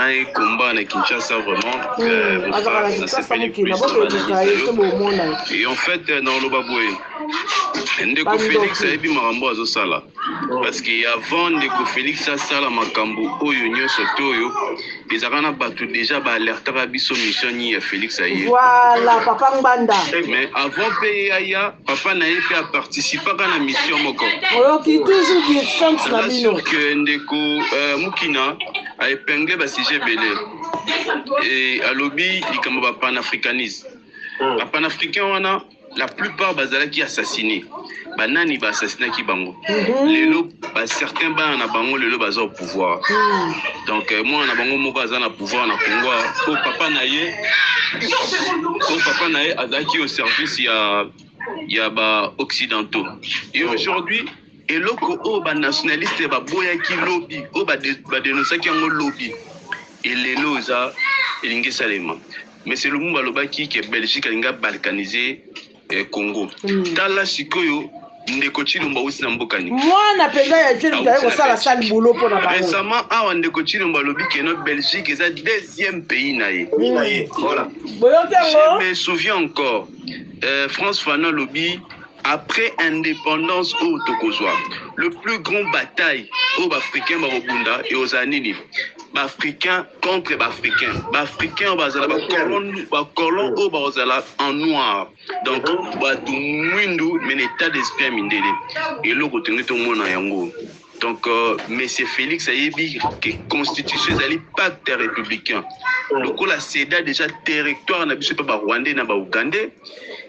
un combat à Kinshasa vraiment. Ça s'appelle plus. Et en fait, dans le Baboué, Ndeko Félix a été marambo à Zosala. Parce qu'avant Ndeko Félix a sala makambo oyo nyonso toyo, ils avaient battu déjà alerté à biso mission ni Félix Aye. Voilà, papa Mbanda. Mais avant PAIA, papa n'a pas participé à la mission moko. Qui toujours qui est là sûr que Ndeko Mukina a épinglé le sujet belé. Et à lobby, il comme panafricanisme. La panafricain la plupart bazala qui assassinés. Banani ba assassiné qui bango. Lelo certains ba na bango lelo baza au pouvoir. Donc moi na bango mo baza na pouvoir na Congo. Au papa naye azaki au service ya ba occidentaux. Et aujourd'hui et loko o ba nationaliste ba boya ki lobby, o ba dénoncer ki ngo lobby. Et lelo za elingi salema. Mais c'est le monde balobaki que Belgique a balkanisé Congo. Tala sikoyo ndeko chilumba usina mbokani. Mwana penda ya chelu ndaye ko sala sali boulot pour na bango. Récemment awa ndeko chilumba lobi que notre Belgique est le deuxième pays naé. Voilà. Je me souviens encore France Fanon lobby après indépendance au Tokozwa. Le plus grand bataille aux Africains Barobunda et aux Anini. Africains contre Africains. Africains colons au Bazala en noir. Donc, Batumwindu, mais l'état d'esprit mindélé. Et là, tout le monde a yango. Donc, M. Félix Ayebi, qui est constitution, c'est pacte républicain. Donc, la CEDA déjà territoire, n'a pas Rwandais, n'a pas Ougandais.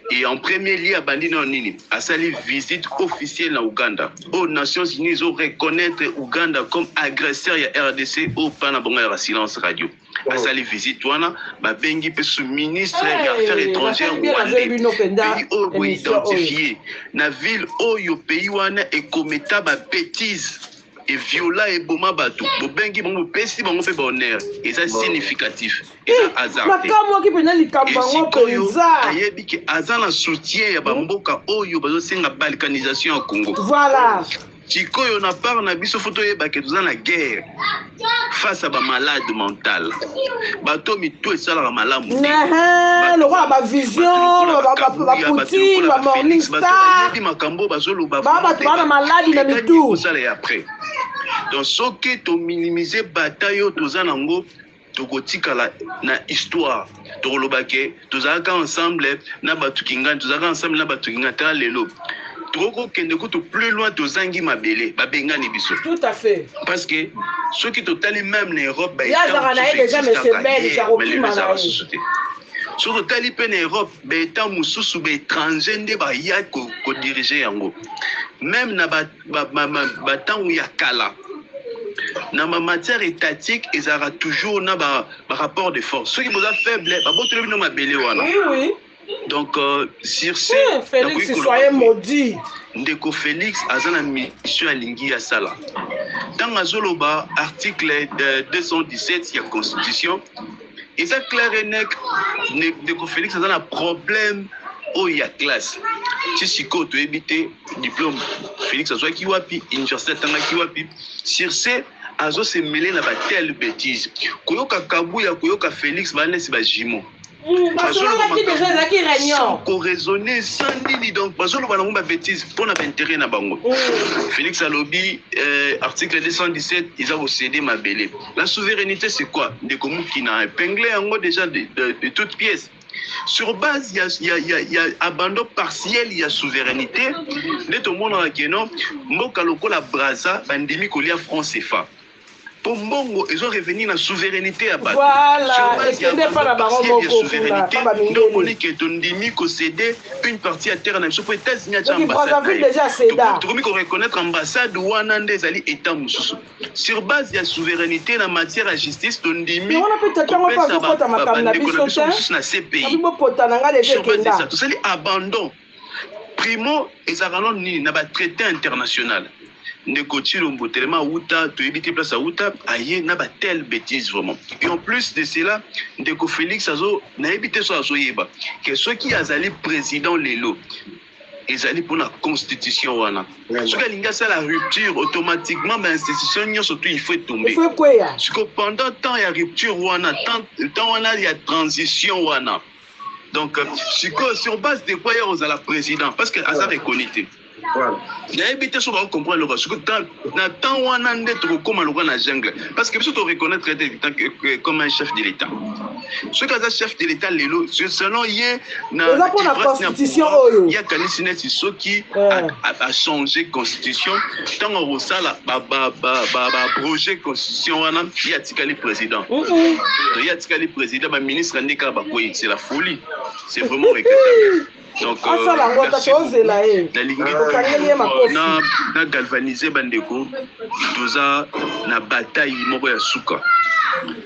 Et en premier lieu, à Bandina Nini, à sa visite officielle en Ouganda. Aux Nations Unies, ont reconnaître Ouganda comme agresseur et RDC au Panabonga et silence radio. À sa visite, ma bengi peut sous ministre des Affaires étrangères rwandais. Pays où identifié. La ville où le pays est commettable à bêtises. Et viola et boma batou. Bobengi bon pesi bon fait bonheur. Et ça significatif. Et ça hasard. Makamo ki pena likambango penza. Ayebi ki azana soutien ya bamboka oyo bazo senga balkanisation au Congo. Voilà. Chikoyo na part na biso photo yeba ke tozana guerre face à ba malade mental. Bato mito esala malamu. Le roi ba vision, ba Poutine, ba Morning Star. Yebi makambo bazolo ba. Ba malade na mitou. Après. Donc ce qui to minimiser bataille tozana ngo tokotika na histoire tolobake tozaka ensemble na batukinga tozaka ensemble na batukinga ta lelo. Trop kende ko plus loin tozangi mabele babengani biso. Tout à fait. Parce que ceux qui totali même en Europe ba déjà monsieur Bell ça repris malade. Sur le Talipen Europe, étant mususu étranger nde ba ya ko diriger yango. Même na temps où il y a kala. Dans ma matière étatique, ils aura toujours na ba rapport de force. Ceux qui vous a faible, ba boto le ma belé wana. Oui. Donc sur ce Félix soyez maudit. Ndeko Félix azana mission alingi ya sala. Dans azoloba article 217 de la Constitution, et ça clair et net Ndeko Félix azana un problème où il y a classe. Si siko to éviter diplôme Félix azwa ki wapi université tanga ki wapi sur ce azo se mêler na ba telle bêtise. Koyoka kabuya koyoka Félix bane si ba jimo. Sans co-raisonner, sans nini donc, parce que nous avons bêtise pour notre intérêt na bango. Félix Alobi, article 217, ils ont cédé ma belle. La souveraineté, c'est quoi? Des communes qui n'ont épinglé en gros déjà de toutes pièces. Sur base, il y a abandon partiel, il y a souveraineté. Dès tout le monde a dit non, Moka Loko la Braza, bandemi Kolia France CFA. Pour Mbongo, ils ont revenu dans la souveraineté à battre. Voilà, et ce n'est pas la baronne de souveraineté. Donc, on est que ton demi qu'on cédé une partie à terre. Je peux États-Unis à l'ambassade. Déjà céda. Tu peux reconnaître l'ambassade ou un des alliés États moussous. Sur base de la souveraineté en matière de justice, ton demi. On a peut-être pas CPI. Sur base de ça, tout ça, abandon. Primo, ils ont un traité international. Ndeko Chilombo tellement outa to éviter place à outa aye na ba telle bêtise vraiment. Et en plus de cela, Ndeko Félix azo na éviter so azoyeba que ceux qui azali président lelo ezali pour la constitution wana. Ce que l'inga c'est la rupture automatiquement ben institution surtout il faut tomber. Parce que pendant temps il y a rupture wana, temps wana il y a transition wana. Donc si on passe de quoi aux à la président parce que ça reconnaît. Voilà. Il y a évité sur comprendre le parce que dans temps où on a d'être comme le jungle parce que surtout reconnaître comme un chef de l'État. Ce que chef de l'État selon il y a la constitution il y a ceux qui a changé constitution tant on ça la projet constitution il y a tika le président. Il y a tika le président le ministre Ndeka Bakoyi c'est la folie. C'est vraiment regrettable. Donc, na galvaniser bandeko toza na bataille moko ya suka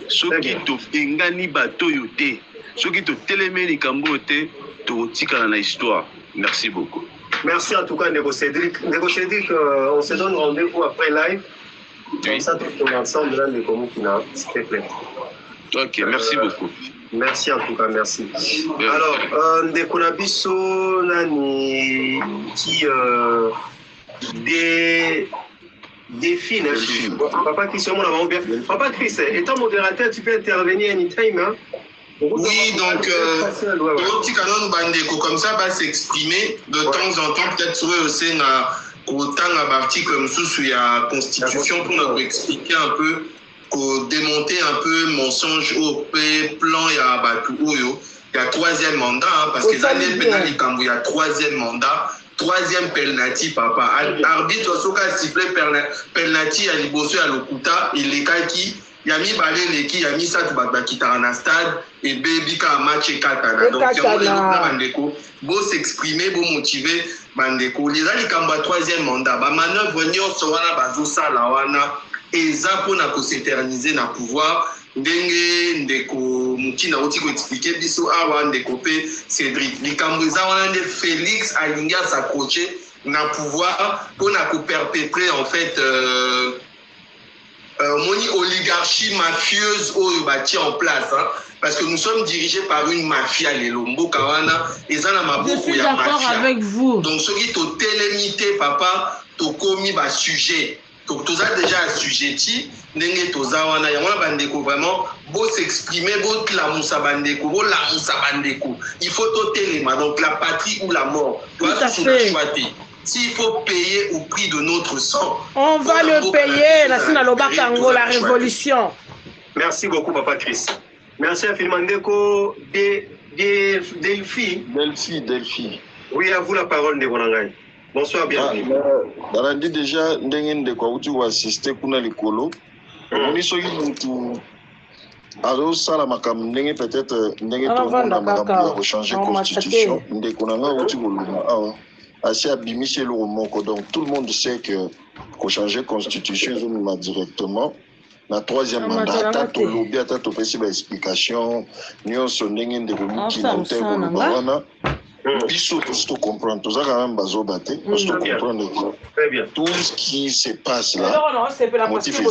soki to engani bato yote soki to telemeli kambo te to tikala na histoire. Merci beaucoup. Merci en tout cas Ndeko Cédric. Ndeko Cédric, on se donne rendez-vous après live. Comme ça tout ensemble là Ndeko Mukina, s'il te plaît. OK, merci beaucoup. Merci en tout cas, merci. Alors, Ndeko Nabiso nani qui défini. Papa Chris, Papa Chris, étant modérateur, tu peux intervenir anytime. Hein? Oui, donc, petit canon bandeko comme ça va s'exprimer de temps en temps, peut-être sur aussi autant d'articles comme ça sur la Constitution pour nous expliquer un peu. Pour démonter un peu mensonge au plan il y a troisième mandat hein, parce que ça n'est pas il y a troisième mandat troisième penalty papa arbitre soka sifflé penalty à liboso à lokuta il est qui il y a mis balé les qui a mis ça tout bakita en stade et baby ka match katana donc c'est on bandeko beau s'exprimer beau motiver bandeko les ali kamba troisième mandat ba manœuvre nyonso wana bazo sala wana et ça pour s'éterniser dans le pouvoir ndeko mukina oti ko expliquer biso awa ndeko pe Cédric likamboza wana Félix alinga s'accrocher na pouvoir pour na perpétrer en fait moni oligarchie mafieuse au bâti en place hein, parce que nous sommes dirigés par une mafia les lombo kawana et ça na maboko ya mafia. Je suis d'accord avec vous. Donc ce qui to télémité papa to komi ba sujet donc tout ça déjà assujetti ndenge toza wana ya wana bandeko vraiment beau s'exprimer beau la musa bandeko beau la musa bandeko il faut totelema donc la patrie ou la mort toi sur le choix. S'il faut payer au prix de notre sang on va le payer la sina lobaka ngo la révolution. Merci beaucoup papa Chris. Merci infiniment ndeko Delphi. Oui à vous la parole de Bonangai. Bonsoir, bienvenue. Dans la dit déjà, ndenge de quoi tu vas assister kuna likolo. On est sur YouTube. Alors ça la makam ndenge peut-être ndenge tout le monde a makam pour changer constitution. Ndenge qu'on a outi boluma. Assez abimisé le moko donc tout le monde sait que pour changer constitution ils ont directement la troisième mandat tato lobby tato possible explication nyonso ndenge de ko monter ko biso tout comprendre tout ça quand même bazo baté parce que comprendre tout ce qui se passe là motif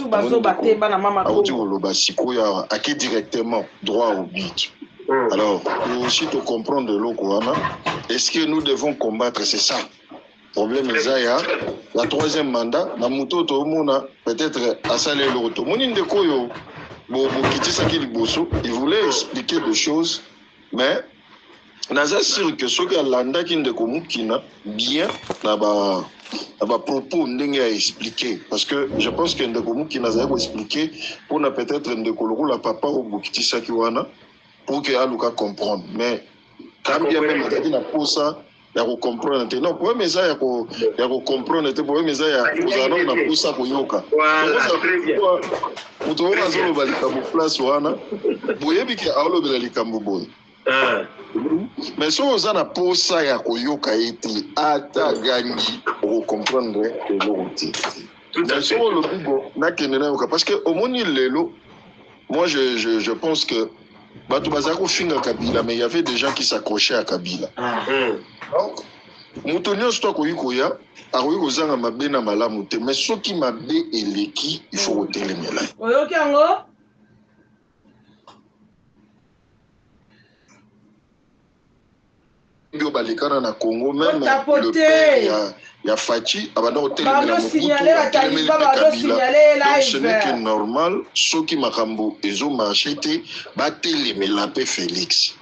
bazo baté bana mama ko tu loba sikoya aki directement droit au but. Alors pour aussi te comprendre l'okoana est-ce que nous devons combattre c'est ça problème ezaya la troisième mandat na muto to mona peut-être à saler l'auto moni ndeko yo bo kitisa ki liboso il voulait expliquer des choses mais naza sûr que ce que l'anda qui ndeko mukina bien na ba propos ndenge a expliqué parce que je pense que ndeko mukina za expliquer pour na peut-être ndeko loko la papa au bukitisa ki wana pour que aluka comprendre mais quand bien même na pour ça ya ko comprendre non pour mais ça ya ko comprendre te pour mais ça ya kozana na pour ça ko yoka voilà muto wana zolo balika bu place wana boyebi ke awlo bela likambo boy mais si on a pour ça ya ko yoka eti ata gangi ko comprendre que l'autre tout à fait le bigo na kenena yoka parce que au moni lelo moi je pense que Batou Bazako finga Kabila, mais il y avait des gens qui s'accrochaient à Kabila. Donc, Moutonio Stoko Yukoya, Aroyo Zanga Mabena Malamute, mais ceux qui m'abbé et l'équipe, il faut ôter les mêmes. balikana na Congo même le père ya Fachi abanda hotelemela Mobutu donc ce n'est que normal soki makambo ezo marché te batelemela pe Félix.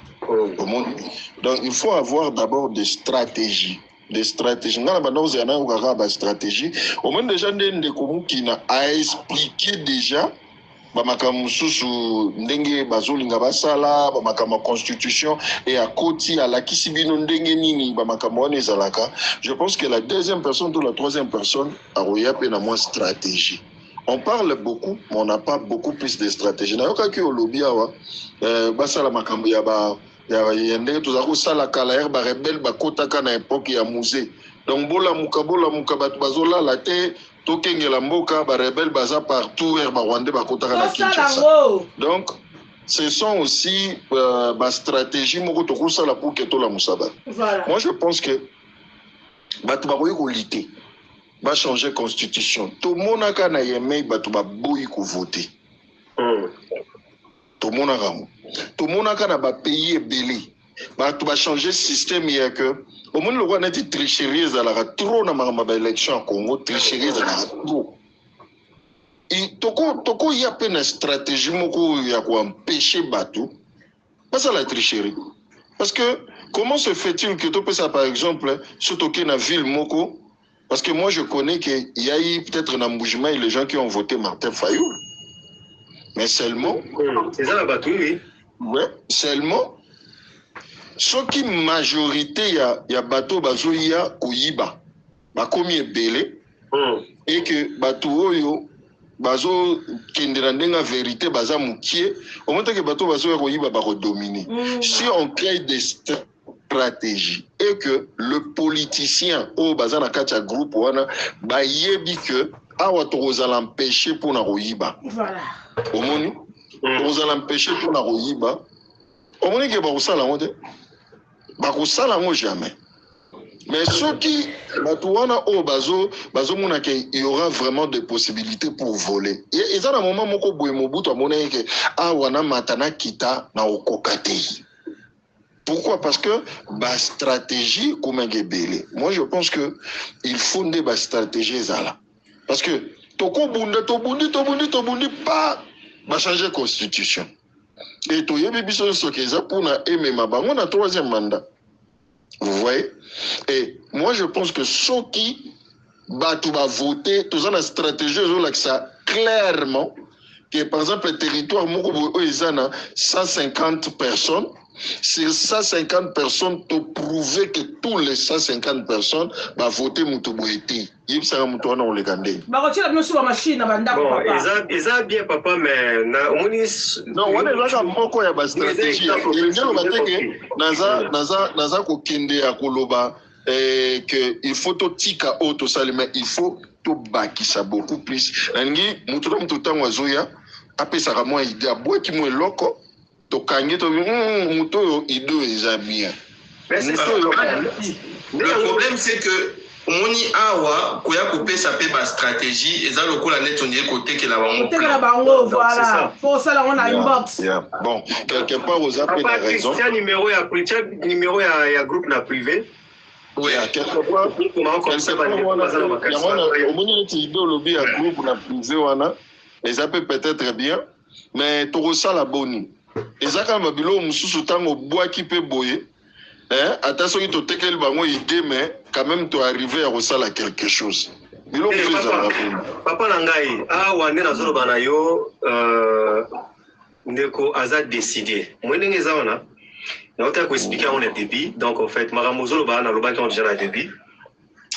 Donc il faut avoir d'abord des stratégies. Des stratégies. Ngana bandoze yana ukaka ba stratégie. Au moins déjà ndeko mukina a expliqué déjà bamakamu susu ndenge bazolinga basala bamakamu constitution et à koti à la kisibino ndenge nini bamakamu wana ezalaka. Je pense que la deuxième personne ou la troisième personne a royape na moins stratégie. On parle beaucoup, mais on n'a pas beaucoup plus de stratégie. Na yoka ki olobi awa basala makambo ya ba ya ndenge tozako sala kala er ba rebelle ba kotaka na époque ya musée. Donc bola muka batu bazola la te tokengela mboka ba rebelle baza partout er ba Rwanda ba kotaka na Kinshasa. Donc ce sont aussi ba stratégie moko to kusala pour que to la musaba. Moi je pense que batu ba koyi ko lité ba changer constitution. To monaka na yemei batu ba boyi ko voter. To monaka mo. Tout le monde a payé belé. Tu vas changer le système. Il y a que au moins le roi n'a dit tricherie trop dans ma élection en Congo. Tricherie trop. Et toko il y a pas une stratégie pour empêcher Batou. Pas ça la tricherie. Parce que comment se fait-il que tu peux ça par exemple surtout dans la ville Moko? Parce que moi je connais qu'il y a eu peut-être un mouvement et les gens qui ont voté Martin Fayoul. Mais seulement. C'est ça la Batou, oui. Ouais, seulement, ce qui majorité il y a bateau bazo ya koyiba, ba komi ebele, et que bateau oyo bazo kendera ndenga vérité baza mukie, au moment que bateau bazo ya koyiba ba redominer. Si on crée des stratégies et que le politicien au baza na katia groupe wana ba yebi que awa toza l'empêcher pour na koyiba. Voilà. Au moni vous allez empêcher pour la royiba. Au moins que bakosala ngo te. Bakosala ngo jamais. Mais ceux qui batouana o bazo mona que il y aura vraiment des possibilités pour voler. Et ça un moment moko boye Mobutu amona que wana matana kita na okokate. Pourquoi? Parce que ba stratégie comme ngebele. Moi je pense que il faut des ba stratégie zala. Parce que toko bunda to bundi pas va changer la constitution. Et tout le monde pour on a troisième mandat. Vous voyez? Et moi je pense que ceux qui va voter, tous la stratégie, ça clairement que par exemple le territoire ils ont 150 personnes. Sur 150 personnes, tu prouver que tous les 150 personnes vont voter Moutouboïti. Il y a un mouton dans le Gandé. Bon, ils ont bien, papa, mais. Non, on est là, pourquoi il y a une stratégie. Il y a Naza Kokende à Koloba, qu'il faut tout tika auto salim, mais il faut tout baki ça beaucoup plus. Nangi, Moutoum tout temps oisoya, après ça, moi, il y a bois qui m'a loco. Le problème c'est que moni awa koya couper sa pa stratégie et ça le coup la net on dirait côté que la bango voilà pour ça là on a une box. Bon quelque part aux appels la raison numéro ya groupe na privé. Oui, quelque part au moins idéologie à groupe na privé wana les appels peut-être bien mais tout ça la bonne. Et ça quand babilo mususu tango bois qui peut boyer attention to tekel bango idée mais quand même tu arriver à resala quelque chose bilo papa nangai wande na zolo bana yo ndeko aza décidé moi ndenge za ona na ota ko expliquer on est débit donc en fait maramozolo bana loba qui on déjà la débit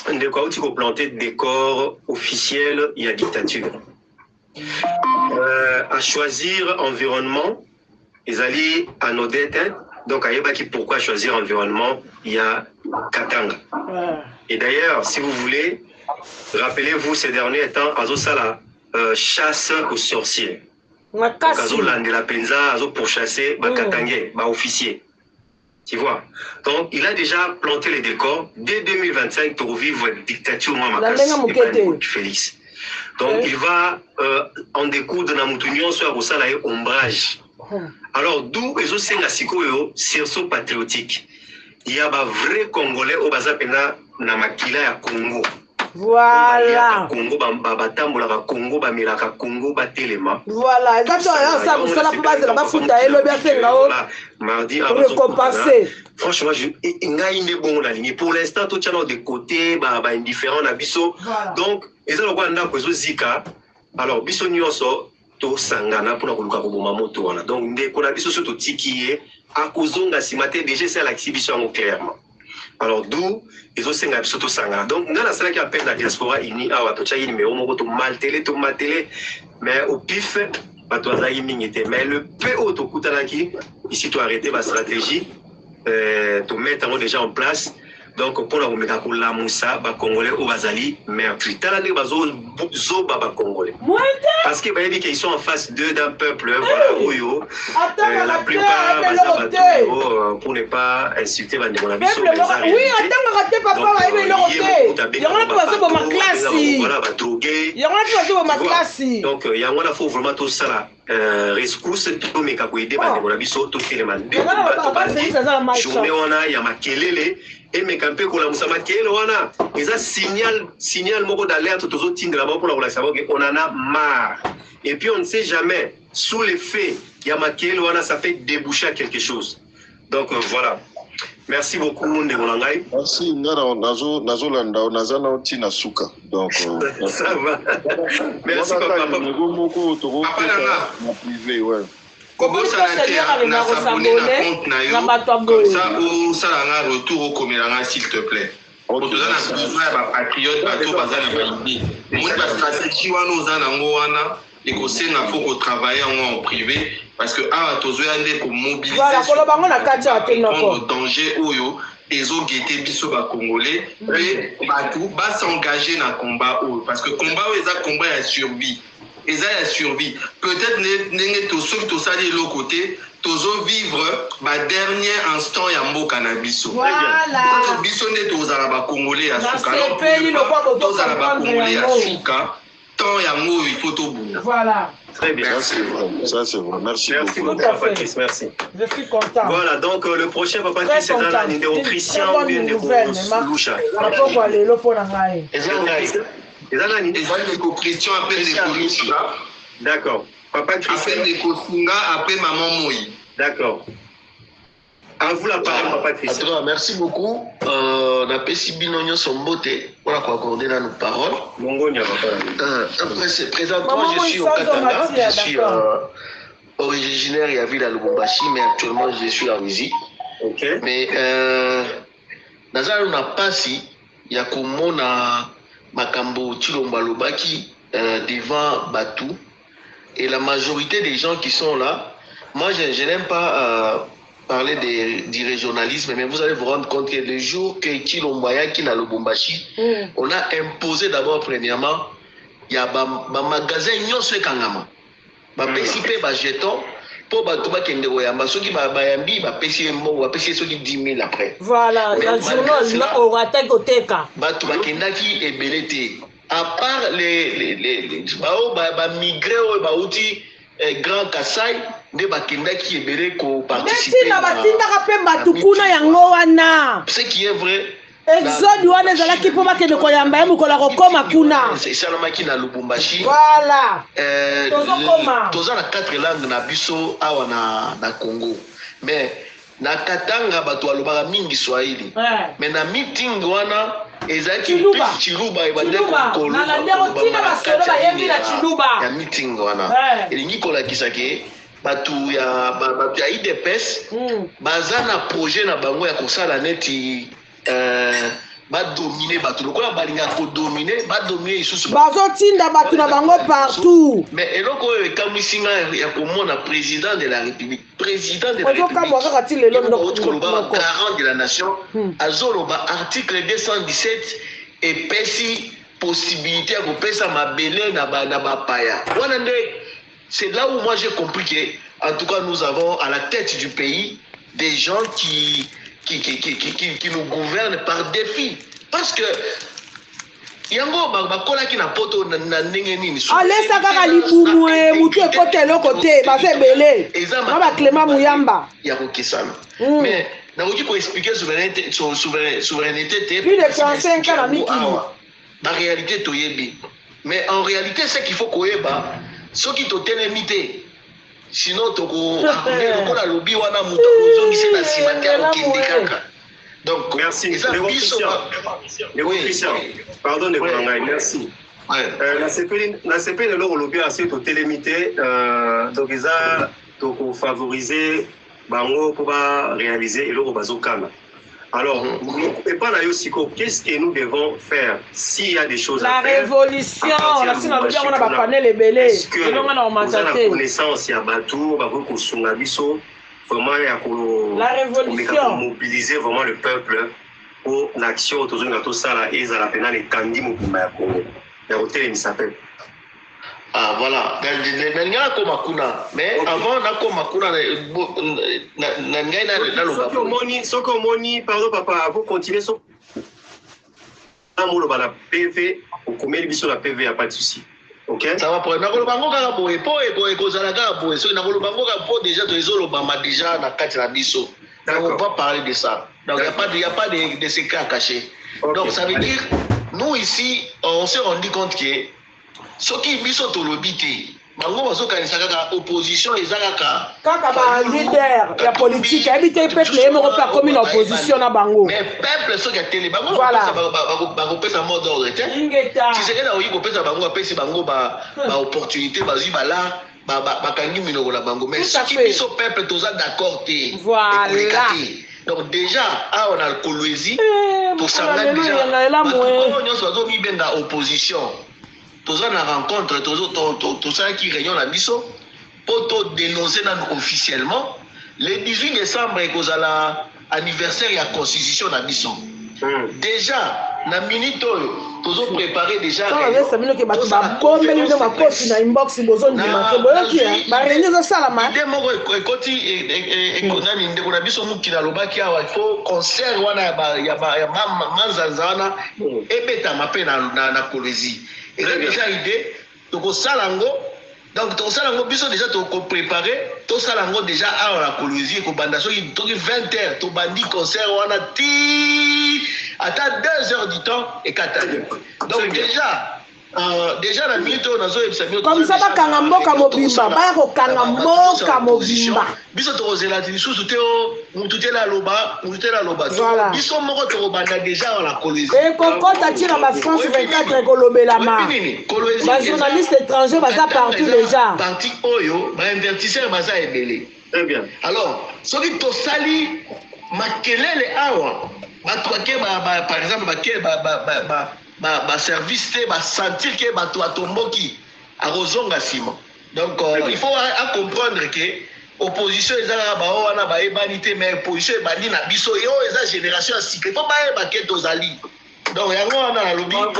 ndeko auti ko planter décor officiel il y a dictature à choisir environnement. Ils allaient à nos dettes, donc à Yébaki, pourquoi choisir environnement? Il y a Katanga. Et d'ailleurs, si vous voulez, rappelez-vous ces derniers temps, Azosala chasse aux sorciers. Azoland de la Penza, Azo pour chasser Katangé, officier. Tu vois? Donc, il a déjà planté les décors dès 2025 pour vivre une dictature Félix. Donc, il va en découdre dans Moutunion sur Osala et ombrage. Alors, d'où les Osenga Sikoyo, sursaut patriotique. il y a des vrais Congolais au bazar na makila ya Congo. Voilà. Congo batambola ka Congo bamelaka Congo batelema. Voilà, exactement. Ça vous la base de la foot et le bien fait là. Mardi récompenser. Franchement, ngai bon la ligne. Pour l'instant tout tient de côté ba indifférent na biso. Donc, ezalo kwa ndako zika. Alors biso nyonso to sangana pour koluka ko boma moto wana. Donc ndeko na biso to tikiye akozonga simate déjà c'est l'exhibition clairement. Alors d'où ils ont cinq absolument sangana. Donc dans la salle qui appelle la diaspora ini awa to tchai numéro moko to mal télé mais au pif ba to za yimingité mais le PO to kutanaki ici to arrêter ma stratégie to mettre déjà en place. Donc pour la remettre pour la moussa ba congolais au bazali mais puis tala ne bazo zo ba congolais parce que bah qu'ils sont en face d'un peuple voilà oyo la plupart pour ne pas insulter ba ndeko na biso oui attends raté papa ba ebe lokote yona to bazo ba classe voilà ba drogué yona to bazo ba classe donc yangona faut vraiment tout ça rescousse to meka ko aider ba ndeko na biso to téléman journée wana ya makelele et mes campés pour la moussama kelele wana ils signal moko d'alerte tous autres de là-bas pour la savoir qu'on en a marre et puis on ne sait jamais sous l'effet ya makelele wana ça fait déboucher à quelque chose donc voilà. Merci beaucoup Ndeko Nangai. Merci ngara nazo landa nazana oti na suka donc ça va. Merci papa. Moko to na privé ouais. Comment ça na s'abonner na compte na yo comme ça ou ça la retour au Komelanga s'il te plaît. Pour tout ça na besoin ba patriote bato bazana ba idée. Moi ba stratégie wana ozana ngo wana et qu'on sait na faut qu'on travaille en privé parce que ah tozoya ndé pour mobiliser le danger oyo ezo guetter biso ba congolais et batou ba s'engager na combat oyo parce que combat oyo eza combat ya survie. Eza ya survie. Peut-être ndenge to soki to sali l'autre côté tozo vivre ba dernier instant ya mboka na biso. Voilà. Biso ne tozala ba congolais ya suka. Alors tozala ba congolais ya suka. Tant ya ngo il faut to bouna. Voilà. Très bien. Ça c'est vrai. Merci beaucoup. Papa Chris, merci. Je suis content. Voilà, donc le prochain Papa Chris c'est dans la numéro Christian ou bien numéro Loucha. Pourquoi les lopo na ngai? Christian appelle des Loucha. D'accord. Papa Chris appelle des Kofunga après maman Moi. D'accord. À vous la parole, Papa Christian. Merci beaucoup. On a Pessi Binogno son beauté. On a accordé dans nos paroles. Présentement, je suis au Katanga. Je suis originaire et à Ville à Lubumbashi, mais actuellement, je suis à Ruzi. Okay. Mais Nazar n'a pas si il y a comme on a Makambo Chilomba Lobaki devant Batou. Et la majorité des gens qui sont là, moi, je n'aime pas parler du régionalisme, mais vous allez vous rendre compte que le jour que Chilombaya qui n'a le Lubumbashi, on a imposé d'abord, premièrement, il y a un magasin nyonso kangama. Ba pesi pe ba jeton pour ba tuba kende oyamba soki ba yambi ba pesi mbo ba pesi soki 10 000 après. Voilà, la journée là au rata koteka. Ba tuba kendaki ebelete. À part les ba migrer ou ba outi Grand Kassai ne bakendaki ebele ko participer. Ce qui est vrai. Exode wana ezalaki po bakende koyamba ye mokolo kokoma kuna. Esalamaki na Lubumbashi. Voilà. Toza na 4 langues na biso awa na Congo. Mais na Katanga bato alobaka mingi Swahili. Mais na meeting wana ezaki Chiluba ebande kokolo. Na ndeko tina basolo bayebi na Chiluba. Ya meeting wana. Elingi kolakisa ke bato ya IDPS baza na projet na bango ya kosala neti ba dominer bato lokola balinga ko dominer ba dominer isusu bazo tinda bato na bango partout. Mais eloko ekamisinga ya komona président de la République garant de la nation azoloba article 217 et pesi possibilité ya kopesa mabele na ba paya wana nde. C'est là où moi j'ai compris que en tout cas nous avons à la tête du pays des gens qui nous gouvernent par défi. Parce que yango bakola ki na poto na ndenge nini alesa kaka libumu mutu ekote eloko te basebele ba Clément Muyamba ya kokisana. Mais n'a pas pour expliquer souveraineté plus de 35 ans la réalité toyebi mais en réalité c'est qu'il faut qu'on eba ce qui te télémité sinon toko la lobby wana muto ozongisi na cimetière okende kaka. Donc merci pardon de Kongai, merci. La CP de l'euro lobby a assez tout limité donc ils a donc favoriser bango pour réaliser l'euro bazokana. Alors, et pas là aussi, qu'est-ce que nous devons faire s'il y a des choses à faire? La révolution, la synagogue, on a pas parlé les bélés. Est-ce que vous avez la connaissance, il y a Batou, Babou, Sungabiso, vraiment, il y a la révolution. Mobiliser vraiment le peuple pour l'action autour de tout ça, là, et ça la peine les candidats Moukuma ya Congo. Il y a hôtel, il s'appelle. Ah voilà, mais avant pardon papa, vous continuez sur la PV, au commerce biso la PV, il n'y a pas de souci. OK? Ça va pour déjà on ne va pas parler de ça. Donc il n'y a pas de secret à cacher. Okay. Donc ça veut dire, nous ici, on s'est rendu compte que ce qui biso to lobité bango bazo kanisa kaka opposition ezalaka kaka ba leader ya politique habité peuple et moko pas comme une opposition na bango mais peuple so ka télé bango ba pesa mot d'ordre tu sais que là oyi ko pesa bango pesa bango ba opportunité bazui bala ba kangi minoko la bango mais ce qui biso peuple toza d'accord té voilà. Donc déjà on a le Kolwezi pour ça déjà on so mi benga opposition. Tous en rencontre, tous ça qui réunion la biso pour dénoncer officiellement le 18 décembre et cause à l'anniversaire de la constitution la biso. Déjà, na minute tous préparé déjà. Ça veut dire que tu vas bomber le ma coach na inbox besoin de marquer boyoki ba réunion ça salama. Idée moko ekoti ekonani ndeko na biso mukina lobaki awa il faut concert wana ya manzanza wana ebeta mapena na Kolwezi. Et là, déjà idée, donc au salango, donc au salango, biso déjà tu préparé, tout salango déjà à la Kolwezi et qu'au bandation, il y 20h, tu bandit concert, on a attends 2 heures du temps et 4 heures. Donc déjà la minute on a comme ça ba kangamboka mobimba ba ko kangamboka mobimba biso to zelati sous mututé la loba biso moko to banda déjà la Kolwezi et kokota tira ba France 24 kolobela ma ba journaliste étranger baza partout déjà parti oyo ba investisseur baza ebele. Très bien. Alors soki to sali makelele awa batwake par exemple ba service te ba sentir que bato atomboki a rozonga sima. Donc il faut comprendre que opposition ezala ba wana ba ebanité mais opposition bandi na biso yo eza génération cycle faut ba ba ke tozali. Donc yango wana na lobby donc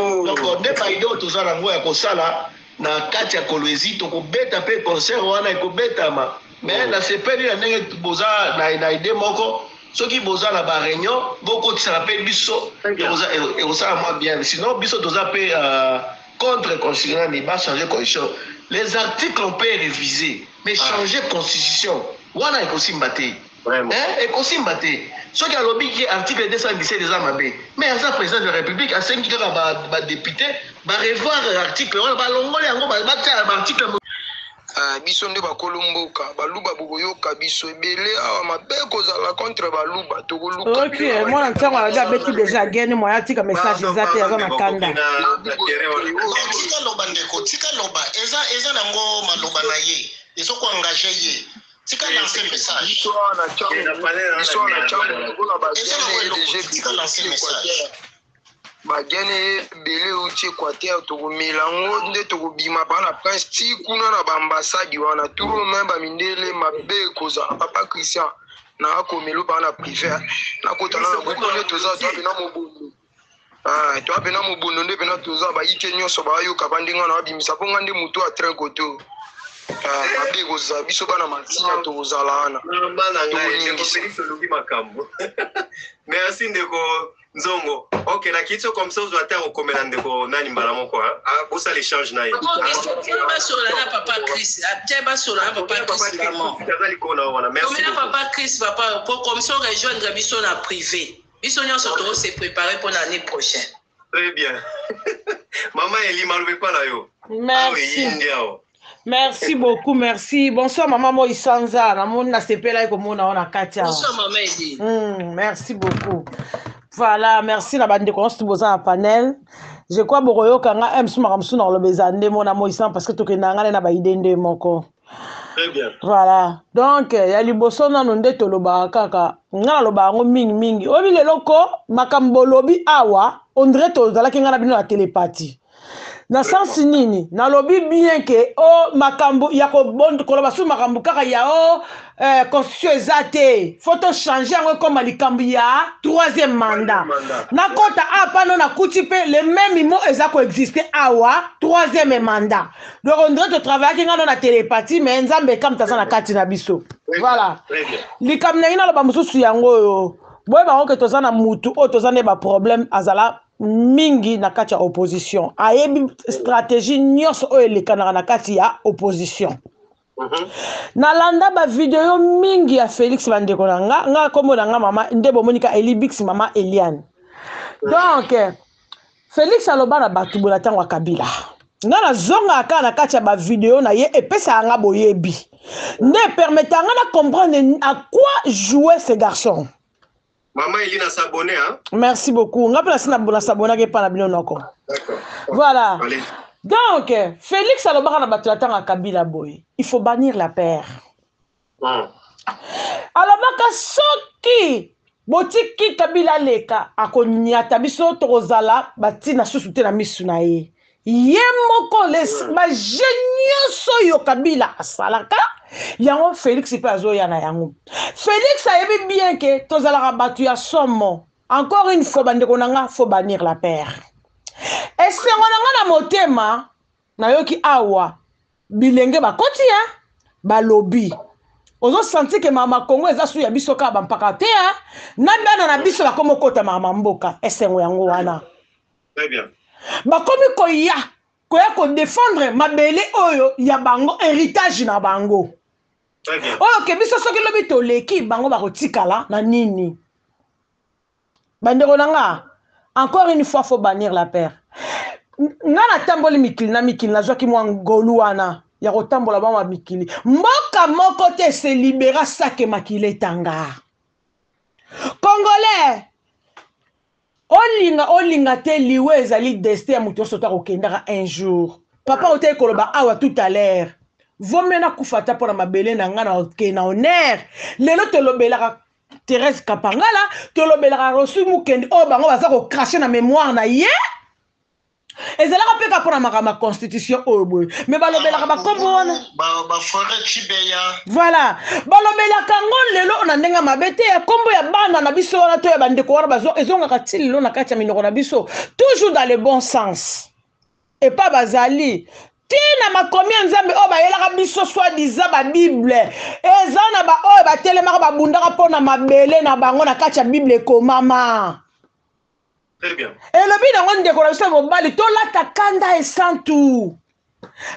ne pas idée tozala ngo ya kosala na kati ya Kolwezi to ko beta pe concert wana ko beta ma mais la CPN na ndenge boza na idée moko soki boza na ba réunion beaucoup ça appelle biso et ça moi bien sinon biso doza pe contre constitution ne pas changer constitution les articles on peut réviser mais changer constitution wana est aussi mbaté vraiment et aussi mbaté soki a lobby qui article 217 des armes mais à ça président de la République à 5 ba député ba revoir article wana ba longole yango ba article biso nde bakolomboka baluba bokoyoka biso ebele awa mabe kozala contre baluba tokoluka. Ok, moi ntango alaga beti déjà gene moya tika message eza te aza na kanda. Tika loba ndeko, tika loba eza nango maloba na ye. Ezoko engagé ye. Tika lancer message. Biso na chango bona ba tika lancer message. bagene bele uti Équateur tokomela ngo nde tokobima bana prince ti kuna na baambasadi wana turu memba mindele mabe kozala papa Christian na akomelo bana privé na kotana na buko nde toza to bena mobondo to bena mobondo nde bena toza ba yike nyonso ba yoka bandinga na bimisa bonga nde mutu a train koto mabe kozala biso bana matina tokozala ana bana ngai ndeko felice lobi makambo merci ndeko Nzongo. Ok, la question comme ça, vous allez au commandant ko nani malamo quoi. Ah, vous ça l'échange na. Pas sur la papa Chris. Tiens pas sur la papa Chris maman. Merci. Papa Chris papa pour comme ça rejoindre biso na privé. Biso nyonso to se préparer pour l'année prochaine. Très bien. Maman Eli malwe pas là yo. Merci. Merci beaucoup, merci. Bonsoir maman Moïsanza. Na mon na sepela ko mona ona Katia. Bonsoir maman Eli. Merci beaucoup. Voilà, merci la bande de cons tout besoin panel. Je crois boroyo kanga m suma kamsu na lobezande mona Moïsan parce que to kenanga na ba idende moko. Très bien. Voilà. Donc ya liboso na nonde to loba kaka. Ngana loba ngo mingi. Obi leloko makambo lobi awa on dirait to zala kinga bino la télépathie. Na sens nini na lobi bien que makambo ya ko bon ko loba su makambo kaka ya constitution ezate photo changer ngo comme likambo ya troisième mandat na kota apa non na kutipe le même mot ezako exister awa troisième mandat donc on dirait to travailler kinga na télépathie mais nzambe kam taza na kati na biso voilà likambo na ina loba mususu yango yo boye ba ngo ke toza na mutu o toza ne ba problème azala mingi na kati ya opposition ayebi stratégie nyonso oyo elekanaka na kati ya opposition nalanda ba video mingi ya Félix bandeko na nga kombo na nga mama nde bomonika Elibix mama Eliane donc Félix aloba na bato bola tango ya Kabila nga na zonga aka na kati ya ba video na ye epesa nga boyebi nde permettre nga na comprendre à quoi jouer ce garçon. Maman Elina s'abonner hein. Merci beaucoup. On a placé na s'abonner que pas na bino noko. D'accord. Voilà. Allez. Donc Félix alobaka na batulata na Kabila boy. Il faut bannir la paire. Alobaka soki botiki Kabila leka akonyata biso tozala batina susute na misu na ye. Yemoko les ma génieux soyo Kabila asalaka. Yango Félix peut azoya na yango. Félix a aimé bien que tozala rabatu ya somo. Encore une fois bandeko nanga faut bannir la paire. Et c'est on na motema na yoki awa bilenge ba koti hein ba lobby. Ozo senti que mama Congo eza su ya biso ka ba mpaka te hein. Na bana na biso ba komo kota mama mboka. Esengo yango wana. Très bien. Ba komi koya ko défendre mabele oyo ya bango héritage na bango. Très bien. Oh, que biso soki lobi to leki bango ba kotikala na nini. Bandeko nanga, encore une fois faut bannir la paire. Ngana tamboli mikili na mikili na zoki mwa ngolu wana ya kotambola ba ma mikili. Mboka moko te se libéra sake makile tanga. Congolais Olinga te liwe ezali destin ya mutu sota kokendaka un jour. Papa ote koloba awa tout à l'heure. Vomena kufata pour mabele na ngana okena honneur. Lelo te lobelaka Thérèse Kapangala, te lobelaka Rosu Mukendi o bango baza ko cracher na mémoire na ye. Ezalaka pe ka pour ma constitution oboy. Mais balobelaka ba kombo wana. Ba forêt chibeya. Voilà. Balobelaka ngon lelo na ndenga mabete ya kombo ya bana na biso wana to ya bandeko wana bazo ezonga katili lo na kati ya minoko na biso. Toujours dans le bon sens. Et pas bazali. Tina makomi nzambe o ba yelaka biso soi-disant ba Bible. Ezana ba o ba telemaka ba bundaka pona mabele na bango na kati ya Bible ko mama. Très bien. Et le bi na ngone décoration ko bali to lata kanda esantu.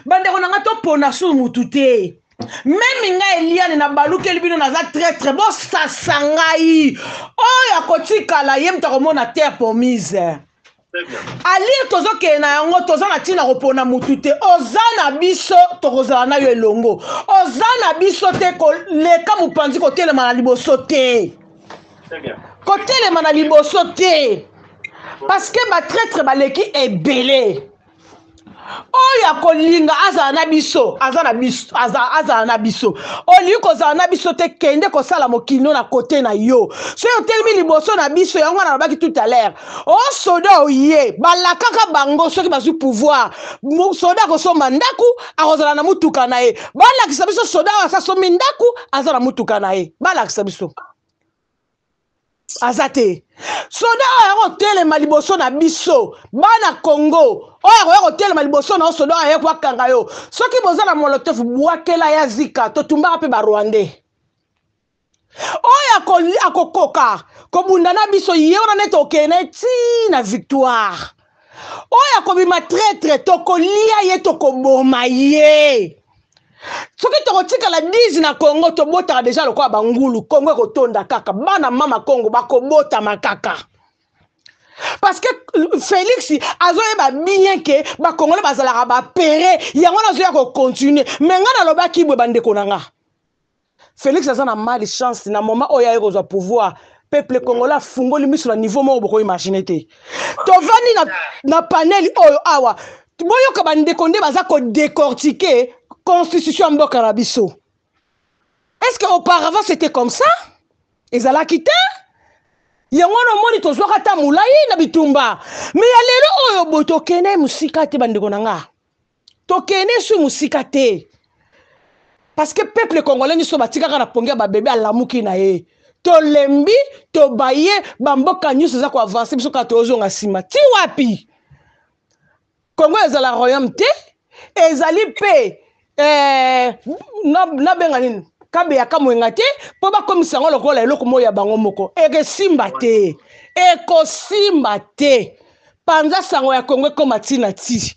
Bande ko nga to pona su mutute. Même nga Eliane na baluke libino na za très bon ça sangai. Oh ya kotikala yem ta komona terre promise. Ali tozo ke na yango tozo na tina kopona mutute ozana biso tokozala na yo elongo ozana biso te ko leka mupanzi ko telema na liboso te Très bien. Ko telema na liboso te parce que ba traître baleki ebele oya kolinga azala na biso azala na biso oli kozala na biso te kende kosala mokino na côté na yo so yo telemi liboso na biso yango na baki tout à l'heure o soda oye balakaka bango soki bazwi pouvoir soda kosomba ndaku akozala na mutuka na ye balakisa biso soda asasomi ndaku azala na mutuka na ye balakisa biso azate soda oyo telema liboso na biso bana Congo oyo telema liboso na soda oyo kwa kanga yo soki bozala molotov bwakela ya zika to tumbaka pe ba Rwandais oyo akokoka kobunda na biso ye wana neti okene ti na victoire oyo akobima traître tokolia ye tokoboma ye soki tokotikala 10 na Congo tobotaka deja lokola bangulu Congo ekotonda kaka bana mama Congo bakobotama kaka parce que Félix azoyeba bien ke bakongole bazalaka bapere yango nazoya kocontinue mais nga nalobaki bwe bandeko na nga Félix aza na malchance na moment oyo aye kozwa pouvoir peuple congolais afungoli miso na niveau moko boko imagine te tovandi na panel oyo awa boyoka bandeko nde baza kodécortiquer constitution mboka na biso. Est-ce qu'auparavant c'était comme ça? Ezalaki te yango no moni tozwaka ta mulai na bitumba mais ya lelo oyo boto kene musika te bandeko na nga tokene su musika te parce que peuple congolais nyso batikaka na pongia ba bébé alamuki na ye tolembi tobaye bamboka nyuso za ko avancer biso ka tozonga sima ti wapi Congo ezala royaume te ezali pe na benga nini kabe ya kamwenga te po bakomisa ngo lokola eloko moyo ya bango moko ekesimba te ekosimba te panza sango ya Congo koma tina ti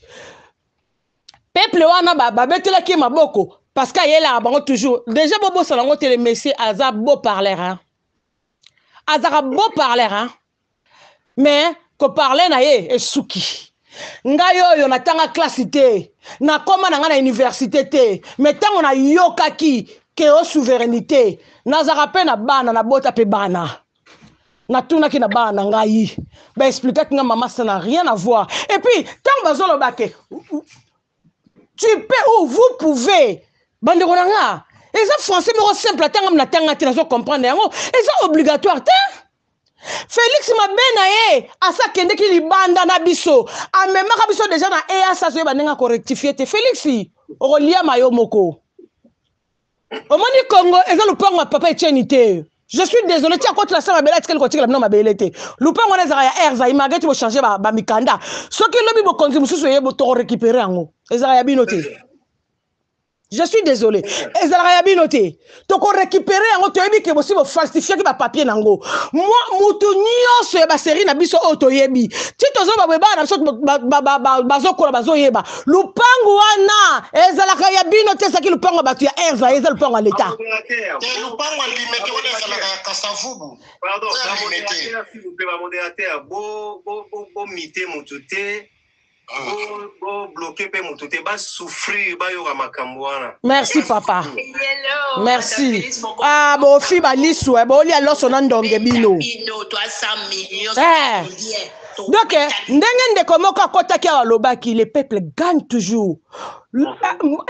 peuple wana babetelaki maboko parce que yela bango toujours déjà bobo salango tele monsieur aza beau parler hein azaka beau parler hein mais ko parler na ye esuki ngai oyo natanga classe te na koma na nga na université te mais tango na yokaki ke o souveraineté nazaka pe na bana na bota pe bana na tunaki na bana ngai ba expliquer que maman ça n'a rien à voir et puis tango bazolo bake tu peux ou vous pouvez bandeko na nga eza français moko simple tango na tanga te nazo comprendre yango eza obligatoire te Félix Mabena ye asa kende ki libanda na biso amemaka biso déjà na EASA so bandenga ko rectifier te Félix okolia mayo moko omoni Congo eza lupango papa Etienne te je suis désolé tia contre la sama bela tikeli ko tikela bino mabele te lupango na ezaka ya erza imagete bo changer ba mikanda soki lobi bo konzi mususu ye bo to récupérer yango ezaka ya bino te. Je suis désolé. Ezalaka ya bino te. Toko récupérer yango to yebi ke bosi bo falsifier ki ba papier nango. Moi mutu nyonso ya ba série na biso oto yebi. Ti tozo ba beba na biso bazokola bazoyeba. Lupango wana ezalaka ya bino te saki lupango batu ya erza ezala lupango ya l'État. Lupango limete wana ezalaka ya Kasavubu. Pardon, s'il vous plaît, modérateur, bo mité mutu te. Merci papa. Merci. Ah bon fi ba lisu e bo li aloso na ndonge bino. Donc ndenge ndeko moko akotaki alobaki le peuple gagne toujours.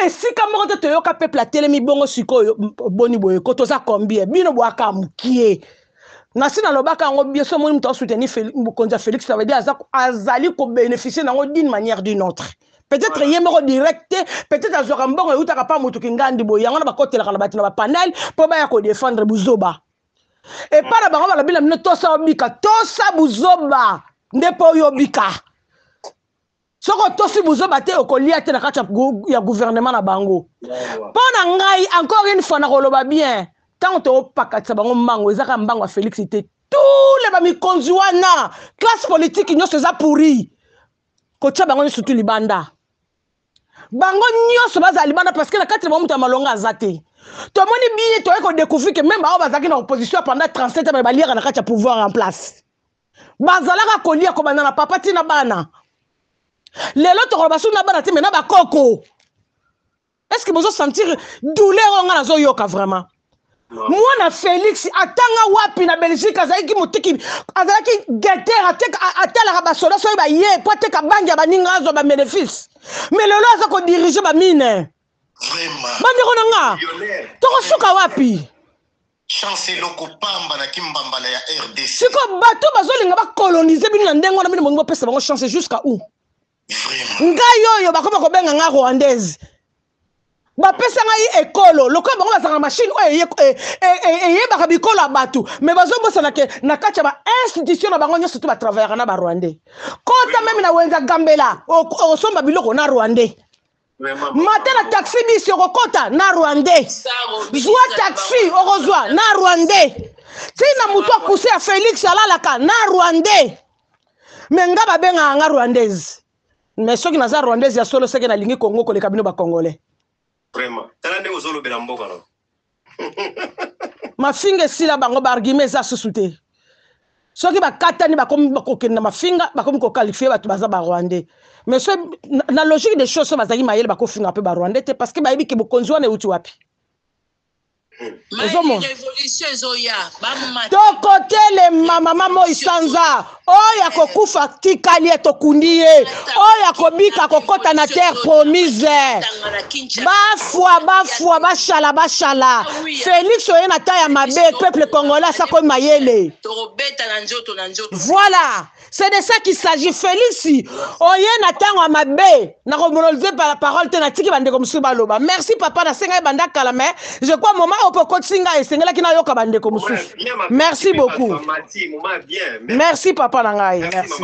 Et si kamoko te yoka peuple a telemi bongo sikoyo boni boye ko toza combien bino boaka mukie. Nasi na lobaka ngo bien so moni mto soutenir Félix ça veut dire azali ko bénéficier nango d'une manière ou d'une autre. Peut-être yemero direct, peut-être azora mbongo utaka pa mutu kingandi boye yango na bakotela kana batina ba panel po ba ya ko défendre buzoba. Et para bango ba bila mino tosa obika tosa buzoba ndepo yobika. Soko tosi buzoba te okolia te na kati ya gouvernement na bango. Pona ngai encore une fois na koloba bien. Tant que tu as bango mango, ezaka mbango Félix était tous les bami konzuana classe politique nyo seza pourri. Ko tia bango surtout libanda. Bango nyo so baza libanda parce que la 4 mois muta malonga azate. To moni bien to ko découvrir que même ba bazaki na opposition pendant 37 ans ba lire na kati pouvoir en place. Bazalaka ko lia ko banana papa tina bana. Lelo to ko basu na bana ti mena ba koko. Est-ce que vous sentir douleur nga nazo yoka vraiment? Moi na Félix atanga wapi na Belgique azaki motiki azaki guetter atela ka basoda so ba ye po teka banja baninga zo ba bénéfice mais lelo azako diriger ba mine vraiment bandi konanga toko suka wapi chancelo ko pamba na kimbambala ya RDC siko bato bazolinga ba coloniser bino na ndengo na bino bongo pesa bango chance jusqu'à où vraiment ngai yo bakoma ko benga nga rwandaise ba pesa ngai ekolo lokwa bango bazanga machine oyo baka bikolo abatu mais bazobosa na kati ba institution na bango nyoso to ba travailler na ba rwandais kota même na wenza gambela osomba biloko na rwandais Matin la taxi bisi okokota na Rwandais. Zwa taxi okozwa na Rwandais. Tina mutu akuse ya Félix alalaka na Rwandais. Menga babenga nga Rwandaise. Mais soki naza Rwandaise ya solo seke na lingi Congo koleka bino ba Congolais. Vraiment. Tala ndenge ozolobela mboka no. Mafinga sila bango ba argument za susute. Soki bakatani bakomi bakokenda mafinga bakomi ko qualifier batu baza ba Rwandais. Mais so na logique des choses so bazaki mayele bakofinga pe ba Rwandais te parce que bayebi ke bokonzi wana euti wapi. Tokote le mama Moïsanza oya kokufa tikali etokundi ye oya kobika kokota na terre promise bafwa bashala Félix oye na taya mabe peuple congolais sako mayele. Voilà, c'est de ça qu'il s'agit. Félix oye na tango mabe na komonoloser par la parole te na tiki bande comme subaloba. Merci papa na senga banda kala mais je crois moment merci beaucoup. Merci papa Nangai. Merci.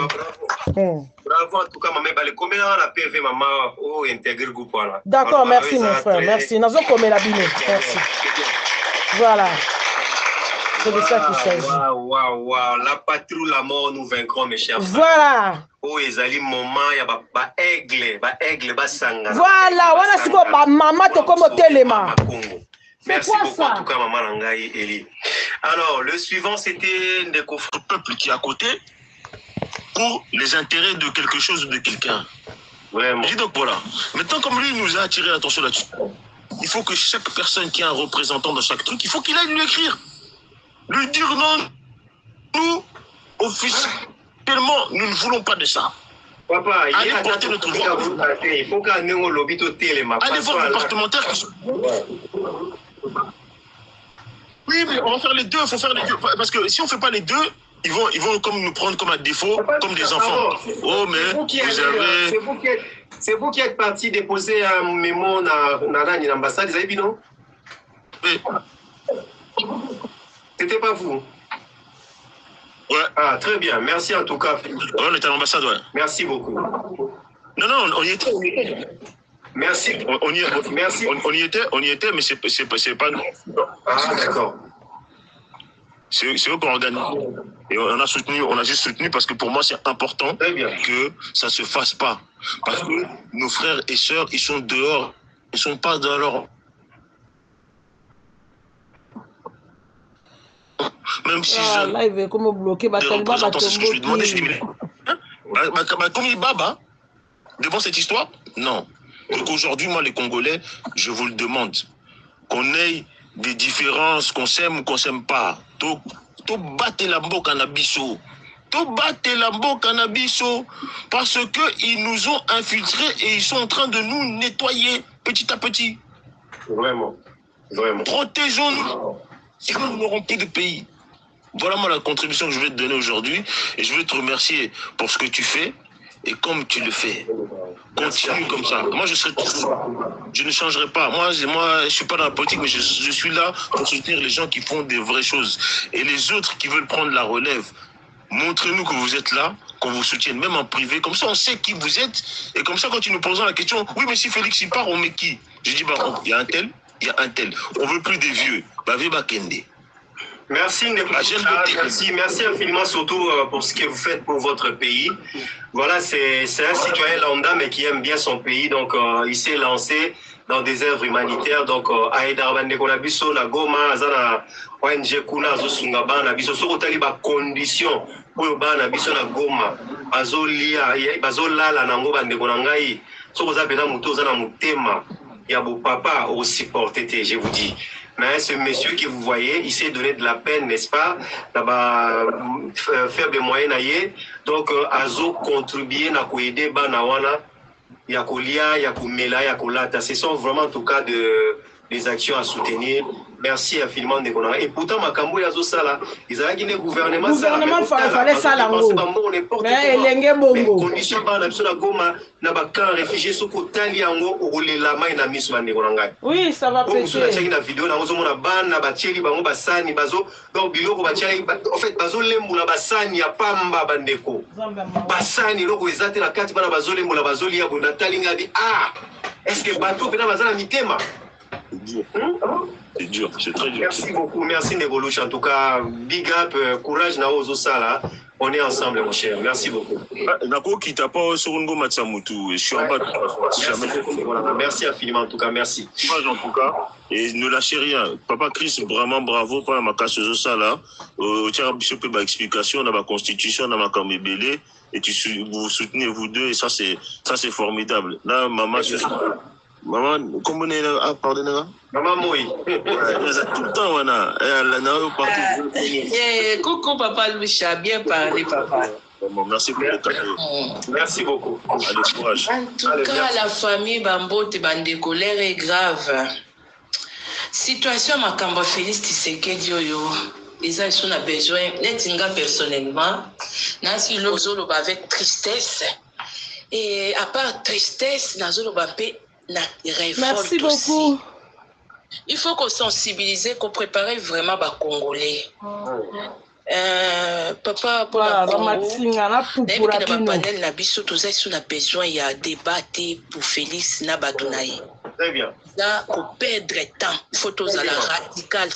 Bravo en tout cas maman bale combien la PV maman au intégrer groupe là. D'accord, merci mon frère. Merci. Nazo comme la bine. Merci. Voilà. C'est de ça qu'il s'agit. Waouh, la patrouille la mort nous vaincrons mes chers. Voilà. Oh ezali moment ya ba aigle ba sanga. Voilà, voilà siko ba maman to comme telema. Merci beaucoup en tout cas maman Nangai Eli. Alors le suivant c'était Ndeko peuple qui est à côté pour les intérêts de quelque chose ou de quelqu'un. Vraiment. Je dis donc voilà. Maintenant comme lui nous a attiré l'attention là-dessus, il faut que chaque personne qui a un représentant dans chaque truc, il faut qu'il aille lui écrire. Lui dire non, nous officiellement nous ne voulons pas de ça. Papa, allez porter notre voix. Il faut qu'un lobby au téléma. Allez voir les parlementaires qui sont... Oui, mais on va faire les deux, il faut faire les deux. Parce que si on ne fait pas les deux, ils vont comme nous prendre comme à défaut, comme des enfants. Oh, mais vous avez... C'est vous qui êtes parti déposer un mémo dans l'ambassade, vous avez vu, non? Oui. C'était pas vous? Ouais. Ah, très bien. Merci en tout cas. On était à l'ambassade, ouais. Merci beaucoup. Non, on y était. Merci. Merci. On y était, mais c'est pas nous. Ah, d'accord. C'est eux qu'on organise. Et on a juste soutenu parce que pour moi, c'est important que ça se fasse pas. Parce que nos frères et sœurs, ils sont dehors. Ils sont pas dans leur... Même si là, il veut comme bloquer c'est ce que je lui demandais. Je lui dis, mais comme il baba devant cette histoire, non. Donc aujourd'hui, moi, les Congolais, je vous le demande, qu'on ait des différences, qu'on s'aime ou qu'on s'aime pas. To batte la mbo cannabiso. To batte la mbo cannabiso. Parce que ils nous ont infiltrés et ils sont en train de nous nettoyer petit à petit. Vraiment. Vraiment. Protégeons-nous. Sinon, nous n'aurons plus de pays. Voilà moi la contribution que je vais te donner aujourd'hui. Et je veux te remercier pour ce que tu fais. Et comme tu le fais, continue comme ça. Moi, je ne changerai pas. Moi, je suis pas dans la politique, mais je suis là pour soutenir les gens qui font des vraies choses. Et les autres qui veulent prendre la relève, montrez-nous que vous êtes là, qu'on vous soutienne, même en privé. Comme ça, on sait qui vous êtes. Et comme ça, quand tu nous posons la question, oui, mais si Félix il part, on met qui? Je dis, bah, il y a un tel, il y a un tel. On veut plus des vieux. Bah, Veba Kende. Merci, merci infiniment surtout pour ce que vous faites pour votre pays. Voilà, c'est un citoyen lambda mais qui aime bien son pays, donc il s'est lancé dans des œuvres humanitaires. Donc, Aïda Bandekonabiso, la Goma, Azana, ONG Kuna, Zosungaba, Nabiso, Sokotali, ba condition pour Banabiso, la Goma, Azolia, Bazola, la Nango, Bandekonangai, Sokoza Bena Muto, Zana Mutema, Yabo Papa, aussi porté, je vous dis. Mais ce monsieur que vous voyez, il s'est donné de la peine, n'est-ce pas? Là-bas, faible moyen naïe. Donc, Azo contribué à aider Banawana, Yakolia, Yakumela, Yakolata. Ce sont vraiment en tout cas des actions à soutenir. Merci infiniment de Konanga. Et pourtant, Makambo Yazo Sala, ils avaient dit le gouvernement. Le fallait ça là. Mais il est bongo. Condition par la personne à Goma, n'a pas qu'un réfugié sur Kotali Ango, ou les lama et la mise de Konanga. Oui, ça va péter. On a checké la vidéo, on a vu la ban, na bacheli, bango basani, bazo, donc biloko bacheli, en fait, bazo lembu la basani, ya pamba bandeko. Basani, loko ezate la carte, bana bazo lembu la bazo liya, bunda talinga di, ah, est-ce que bateau pena bazana mitema? C'est dur, c'est très dur. Merci beaucoup, merci Negoluch. En tout cas, big up, courage na ozo sala. On est ensemble, mon cher. Merci beaucoup. Nako qui t'a pas sur un Matsamutu. Je suis en bas. Merci infiniment, en tout cas, merci. Courage en tout cas. Et ne lâchez rien. Papa Chris, vraiment bravo pour la macasse de ça là. Tiens, Bishop, ma explication, on a ma constitution, on a ma camébélé. Et vous vous soutenez vous deux, et ça c'est formidable. Là, maman, maman, comment on est là? Ah, pardonnez-moi. Maman Moï. Tout le temps, elle a coucou, papa Loucha, bien parlé, papa. Merci pour le cadeau. Merci beaucoup. Allez, courage. En tout cas, la famille Bambote Bande colère est grave. Situation Makambo Félix Tshisekedi Oyo. Ils ont besoin, Netinga personnellement, Nancy Lozolo avec tristesse. Et à part tristesse, Nazolo Bapé. Merci beaucoup. Il faut qu'on sensibilise, qu'on prépare vraiment les Congolais. Papa, pour la Congo, panel na biso tous on a besoin il y a débat pour Félix Nabatunaï. Très bien. Là, pour perdre temps, il faut tous à la radicale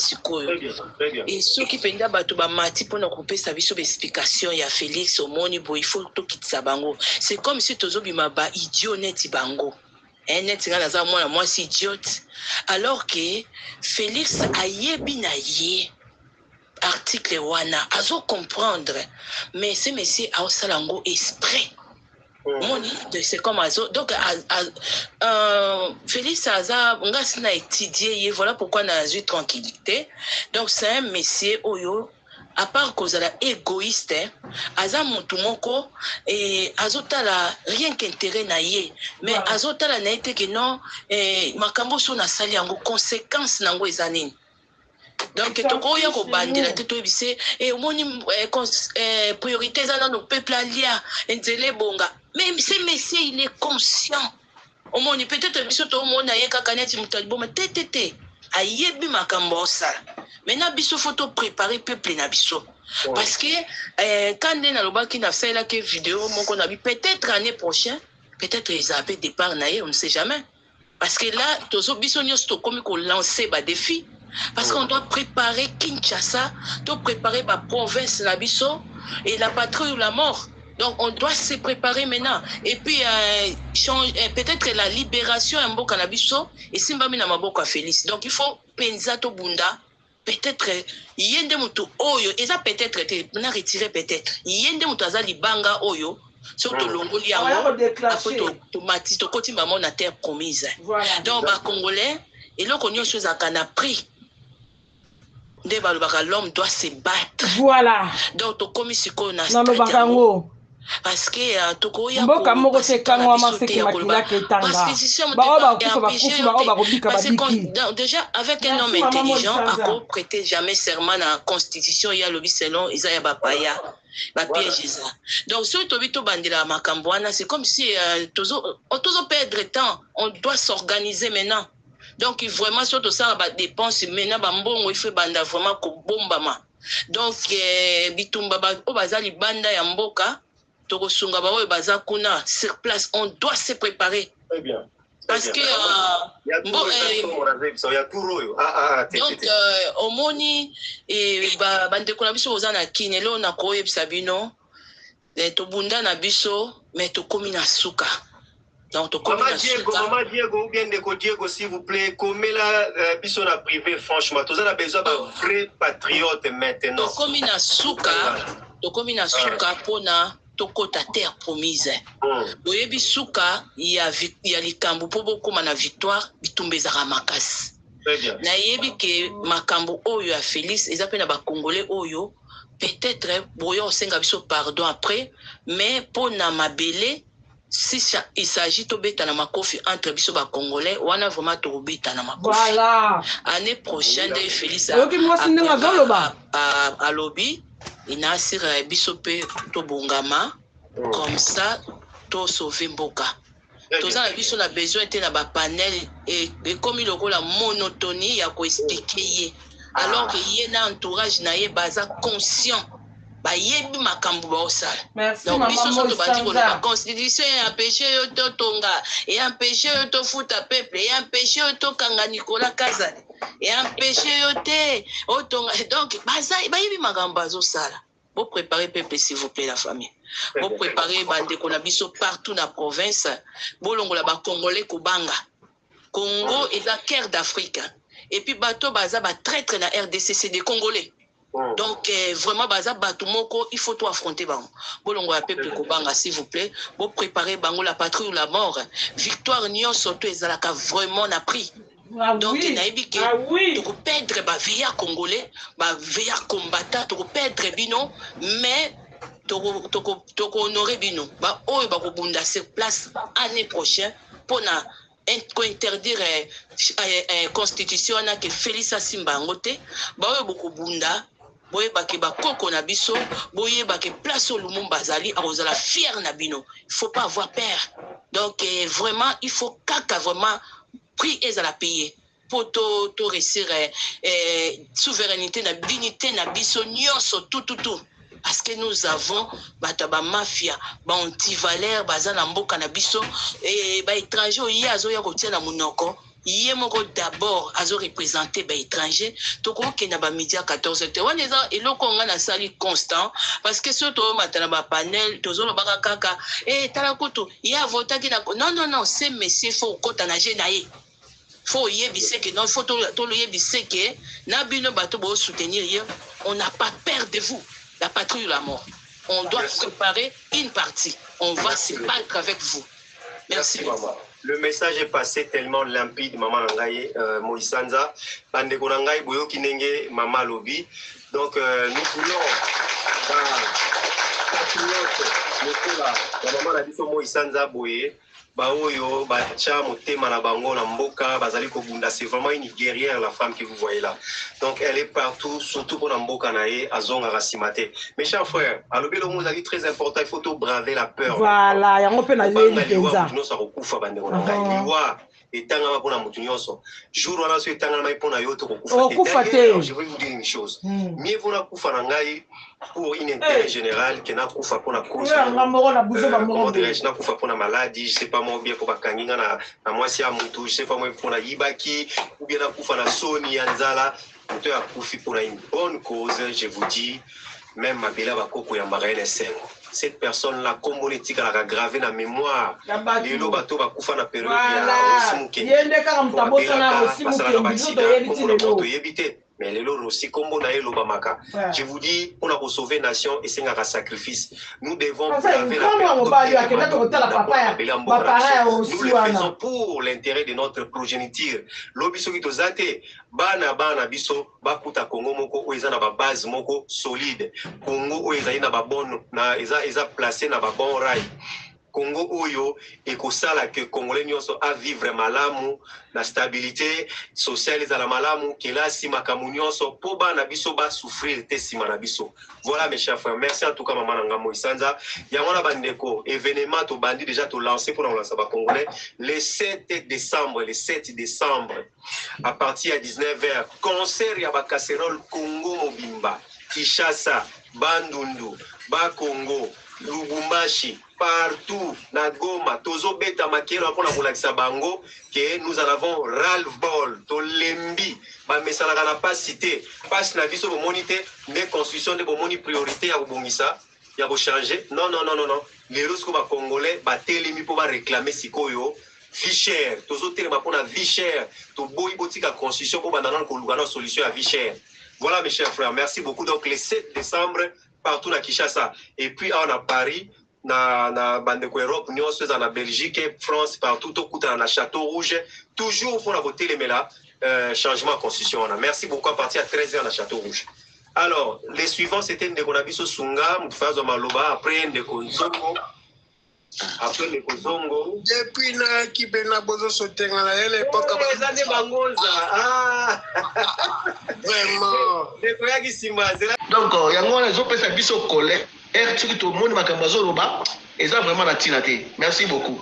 et ceux qui pendent batu ba mati pour nous couper sa biso explication il y a Félix au monibo il faut tout quitter sa bango. C'est comme si tous bima ba idiot net bango. Moi c'est idiote. Alors que Félix a yebinaye article wana azo comprendre mais c'est monsieur a osalango esprit. C'est comme azo donc Félix aza ngasina étudier voilà pourquoi na eu tranquillité. Donc c'est un monsieur oyo à part cause la égoïste aza mutu moko et azotala rien qu'intérêt na ye mais azotala na été que non makambo so na sali yango conséquence nango ezanini. Donc tokoya ko bandela te to bise et omoni priorité za na peuple alia nzele bonga même ce monsieur il est conscient omoni peut-être biso to omona ye kaka neti mutalibo mais tétété ayebi makambo ça. Maintenant, il faut préparer le peuple. Parce que quand on a fait la vidéo, peut-être l'année prochaine, peut-être ils avaient départ, on ne sait jamais. Parce que là, tous les lancer des défis. Parce qu'on doit préparer Kinshasa, doit préparer la province, et la patrouille ou la mort. Donc, on doit se préparer maintenant. Et puis, peut-être la libération un beau cannabiso et Simbami na maboka Félix. Donc, il faut pensato bunda. Peut-être yende mutu oyo eza peut-être na retirer peut-être yende mutu azali banga oyo surtout longoli yango après to mati to koti maman na terre promise. Donc ba congolais et loko nyonso za kana prix nde ba l'homme doit se battre. Voilà. Donc to komi siko na bakango parce que tokoya mboka moko te kangwa maseki makila ketanga parce que déjà avec un homme intelligent ako prêter jamais serment na constitution ya lobi selon Isaiah Bapaya ba piège ça. Donc si to bandila makambo wana c'est comme si tozo perdre temps, on doit s'organiser maintenant. Donc vraiment surtout ça ba dépense maintenant ba mbongo il faut banda vraiment ko bombama. Donc bitumba ba bazali banda ya mboka sur place, on doit se préparer. Très bien. Parce que donc au moni et bande ko na biso ozana kinelo na koye bisabino to bunda na biso mais to komi na suka. Donc to komi na suka. Maman Diego ou bien de Diego s'il vous plaît, comme la biso na privé franchement, tous a besoin d'un vrai patriote maintenant. To komi na suka, pona tokota terre promise. Boyebi suka ya likambo po bokoma na victoire bitumbezaka makasi. Na yebi ke makambo oyo ya Félix eza pe na ba congolais oyo peut-être boyo senga biso pardon après mais pona mabele si il s'agit de bêta na makofi entre biso ba congolais wana vraiment to bêta na makofi. Voilà. Année prochaine Félix à lobby il a assir biso pe to bongama comme ça to sauver mboka. Tous les biso na besoin de na ba panel et comme il la monotonie ya ko expliquer alors que y a un entourage na ye baza conscient. Ba yebi makambu ba osala. Donc biso so to bandi ko la constitution est empêché to tonga et empêché to futa peuple et empêché to kanga Nicolas Kazali et empêché te o tonga donc baza ba yebi makambu ba osala. Vous préparez peuple s'il vous plaît la famille. Vous préparez bande ko na biso partout na province. Bolongola ba congolais ko banga. Congo est la cœur d'Afrique. Et puis bato baza ba traître na RDC c'est des Congolais. Donc, vraiment, il faut tout affronter. Bolongo la peuple Kobanga, s'il vous plaît. Vous préparez bango la patrie ou la mort. Victoire Nyon Soto Ezalaka vraiment n'a pris. Donc, il a dit que tu peux perdre ba veilla congolais, ba veilla combattant, tu peux perdre bino, mais tu peux honorer bino. Ba oyo ba ko bunda sur place année prochaine pour na interdire constitution na que Félix Asimba ngote ba oyo boko bunda boye bake ba koko na biso boye bake place au Lumumba Zali arozala fier na bino. Il faut pas avoir peur. Donc vraiment il faut kaka vraiment prix ezala payer pour to réussir souveraineté na dignité na biso nyonso tout parce que nous avons bataba mafia ba anti-valeur bazana mboka na biso et ba étranger oyi azoya kotia na munoko yé moko d'abord azo représenter ba étranger to ko ke na ba média 14h wana eza eloko nga na sali constant parce que surtout matana ba panel tozolo baka kaka tala kutu ya votaki na non c'est monsieur faut kota na jenaye faut yebise que non faut to le yebise que na bino bato bo soutenir on n'a pas peur de vous. La patrie ou la mort. On doit préparer une partie. On va se battre avec vous. Merci. Maman. Le message est passé tellement limpide, Maman Nangaye, Moïsanza. Bandeko Nangaye, Boyo Kinenge, Maman Lobi. Donc, nous voulons. La maman a dit Moïsanza Boye. Baoyo, Bacha, Motema, na Bango, na Mboka, Bazali Kobunda, c'est vraiment une guerrière, la femme que vous voyez là. Donc elle est partout, surtout pour Mboka Nae, Azong Arasimate. Mes chers frères, à l'obé, le mot a dit très important, il faut tout braver la peur. Voilà, il y a un peu la et tanga pour la mutunyoso. Jour on a su tanga mai pour na yoto kufa. Je vais vous dire une chose. Mieux vaut la kufa nangai pour une intérêt général que na kufa pour la cause. Comment dirais-je na kufa pour la maladie, je sais pas moi bien pour bakanginga na mwasi ya mutu, je sais pas moi pour la yibaki ou bien na kufa na soni anzala, mutu ya kufi pour une bonne cause, je vous dis, même mabela bakoko ya mbarene sengo. Cette personne-là, comme on est a gravé dans la mémoire, les lots bateaux va couper na période mais les lots aussi, comme on a eu l'obamaka. Je vous dis, on a sauvé la nation et c'est un sacrifice. Nous devons nous le faisons pour l'intérêt de notre progéniture. L'obiso qui tozate, bana biso, bakuta Congo moko, oeza na ba base moko solide. Congo oeza na ba bon, na eza placé na ba bon rail. Congo Oyo et Kosala que Congolais nyonso à vivre malamu la stabilité sociale à la malamu que là si makamu nyonso po ba na biso ba souffrir te si manabiso. Voilà mes chers frères, merci en tout cas maman Nanga Moïsanza. Yangona bandeko événement to bandi déjà to lancé pour lancer ba Congolais le 7 décembre à partir de 19h concert ya ba casserole Congo Mobimba Kinshasa Bandundu ba Congo Lubumbashi partout na Goma tozo beta makero pour la kolakisa bango que nous en avons ras-le-bol to lembi ba mesala kana pas cité passe na biso monité mais construction de moni priorité ya bongisa ya bo changer non les russes ba congolais ba telemi pour ba réclamer sikoyo vie chère tozo telema pour la vie chère to boyi botika construction pour ba nana ko lugana solution à vie chère. Voilà mes chers frères, merci beaucoup. Donc le 7 décembre partout à Kinshasa et puis on a Paris na Bandeko Europe, nyonso na Belgique, France, partout au coup na Château Rouge, toujours pour la voter les méla changement de constitution. Merci beaucoup à partir à 13h na Château Rouge. Alors, les suivants c'était Ndeko Nabiso Sunga, Mutfazo Maloba, après Ndeko Nzoko, Après les Kozongo. Depuis na Kibena Bozo Sotenga la l'époque. Les Bangoza. Ah. Vraiment. Donc, il y a un peu de biso colère. Tout le monde m'a et ça vraiment la tinate. Merci beaucoup.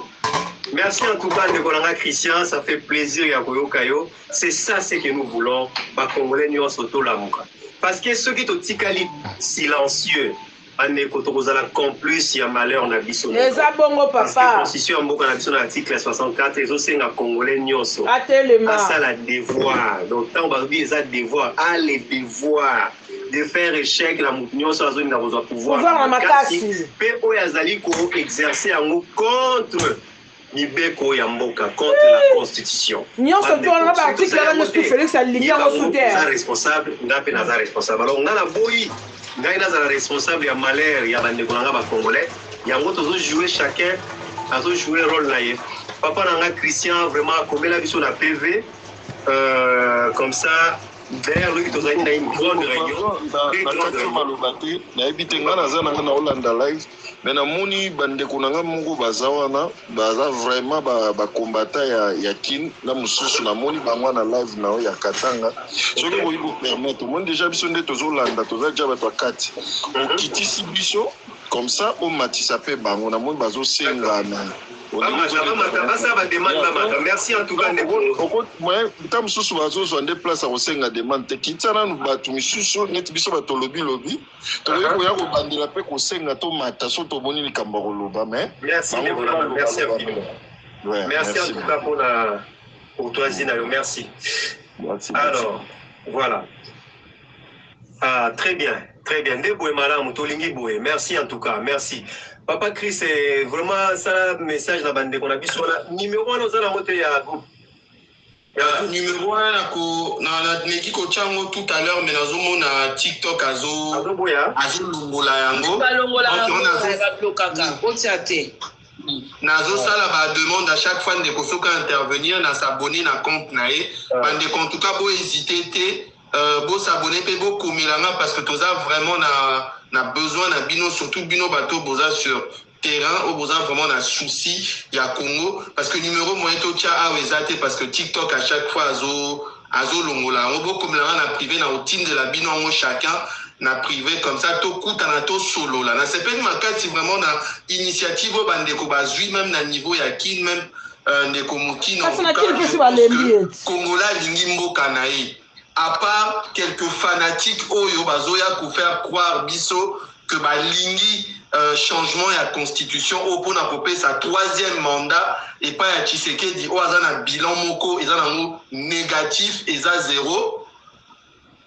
Merci en tout cas de Kolanga Christian, ça fait plaisir ya koyo kayo. C'est ça ce que nous voulons, ba Congolais nyo soto la muka. Parce que ceux qui sont tikali silencieux, ane kotokozala complice ya malheur na biso. Les abongo papa. Parce que constitution mboka na biso na article 64 ezo senga Congolais nyoso. Atelema. Ça la devoir. Donc tant ba bi ça devoir, a les devoirs de faire échec la nyoso azo na pouvoir. Pouvoir na makasi. Pe oyazali ko exercer en contre Nibeko Yamboka contre la Constitution. Nous sommes dans l'article là, M. Félix a lié en soutien. Responsable, Ndapé Naza responsable. Alors, on a la boyi, Naza responsable, il y a malheur, il y a Bandekolanga Congolais. Il y a un autre jouer chacun, a joué rôle là. Papa Nanga Christian, vraiment, combien la vision la PV, comme ça. D'ailleurs, lui, il a une grande réunion. Mais na moni bande kunanga mungu bazawana baza vraiment ba combattant ya kin na mususu na moni bangwa na live na ya Katanga soki ko yibo permettre mon déjà biso nde tozolanda tozaja bato akati okitisi biso comme ça on matisa pe bango na moni bazo senga na merci en tout cas. Tam susu bazo des places à osenga demande kitana nu batu misusu net biso bato lobi to ya ko bandela pe ko senga to mata so to boni likamba ko loba mais merci infiniment. Merci en tout cas pour toi Zinayo, merci. Alors voilà. Ah très bien. Deboué Malam, Tolingi Boué. Merci en tout cas, merci. Papa Chris, c'est vraiment ça le message la bande qu'on a vu sur la numéro 1 dans la montée à groupe. Numéro 1 na meki ko chango tout à l'heure mais nazomo na TikTok azo longola yango. Nazo sala ba demande à chaque fois de kosoka intervenir na s'abonner na compte nae. Bande en tout cas bo hésiter té bo s'abonner pe bo komilanga parce que toza vraiment na besoin na bino surtout bino bateau boza sur terrain au boza vraiment na souci ya Congo parce que numéro moyen to tia a ezate parce que TikTok à chaque fois azo longola on bo komilanga na privé na routine de la bino ngo chacun na privé comme ça to kuta na to solo là na sepeni makati vraiment na initiative bande ko bazui même na niveau ya kin même ndeko mukino Congolais lingi mboka na ye. À part quelques fanatiques oyo bazoya pour faire croire biso que balingi changement ya constitution au pour n'approuver sa 3e mandat et pas ya Tshisekedi o azana bilan moko ezana négatif eza 0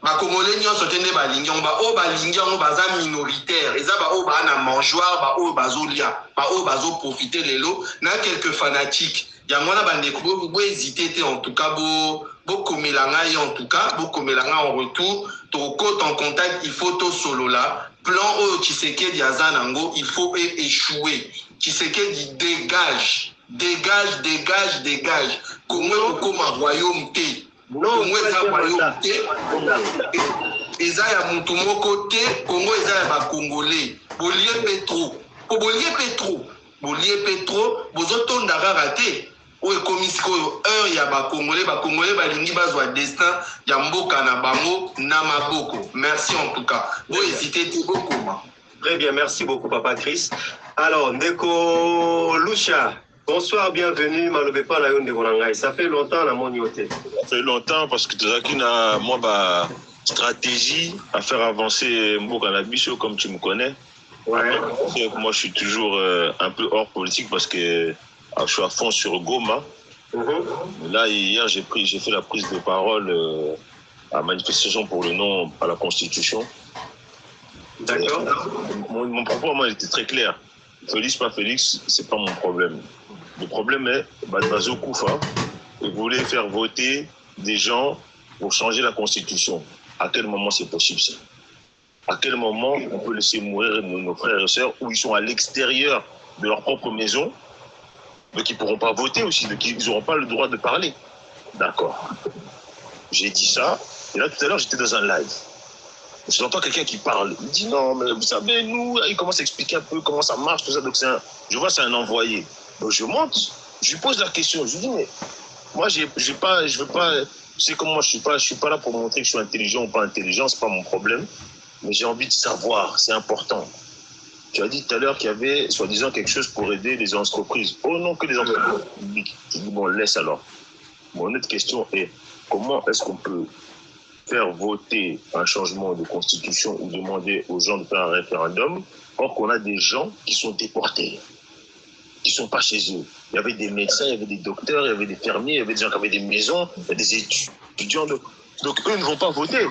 ba Congolais nyonso tende balingi on ba o balingi on baza minoritaire eza ba o ba na mangeoire ba o bazolia ba o bazo profiter lelo na quelques fanatiques yango na bande ko bo hésiter en tout cas beaucoup Melanga et en tout cas beaucoup Melanga en retour ton compte en contact il faut tout solo là plan au Tshisekedi azanango il faut échouer Tshisekedi dégage Congo comme un royaume té Congo est un royaume té eza ya mutu moko té Congo eza ya ba Congolais bolie Petro bozotonda raté ou komisiko heure ya ba Congolais balingi bazwa destin ya mboka na bango na maboko. Merci en tout cas. Bon hésiter beaucoup. Très bien, merci beaucoup Papa Chris. Alors Ndeko Lucha, bonsoir, bienvenue Malobe pa la yon de Gonangai. Ça fait longtemps la monioté. Ça fait longtemps parce que Tazakina moi ba stratégie à faire avancer mboka na biso comme tu me connais. Ouais. Moi je suis toujours un peu hors politique parce que je suis à fond sur Goma. Là, hier, j'ai fait la prise de parole à manifestation pour le non à la Constitution. D'accord. Mon propos, moi, était très clair. Félix, pas Félix, c'est pas mon problème. Le problème est, Bazo Koufa, il voulait faire voter des gens pour changer la Constitution. À quel moment c'est possible ça? À quel moment on peut laisser mourir nos frères et sœurs où ils sont à l'extérieur de leur propre maison? Donc ils ne pourront pas voter aussi, donc ils n'auront pas le droit de parler. D'accord. J'ai dit ça, et là tout à l'heure j'étais dans un live. J'entends quelqu'un qui parle. Il dit non, mais vous savez, nous, il commence à expliquer un peu comment ça marche, tout ça. Donc je vois, c'est un envoyé. Donc je monte, je lui pose la question. Je lui dis, mais moi, je veux pas, tu sais comme moi, je suis pas là pour montrer que je suis intelligent ou pas intelligent, c'est pas mon problème. Mais j'ai envie de savoir, c'est important. Tu as dit tout à l'heure qu'il y avait, soi-disant, quelque chose pour aider les entreprises. Oh non, que les entreprises publiques. Je dis, bon, laisse alors. Mon autre question est, comment est-ce qu'on peut faire voter un changement de constitution ou demander aux gens de faire un référendum, or qu'on a des gens qui sont déportés, qui ne sont pas chez eux. Il y avait des médecins, il y avait des docteurs, il y avait des fermiers, il y avait des gens qui avaient des maisons, il y a des étudiants. Donc eux ne vont pas voter.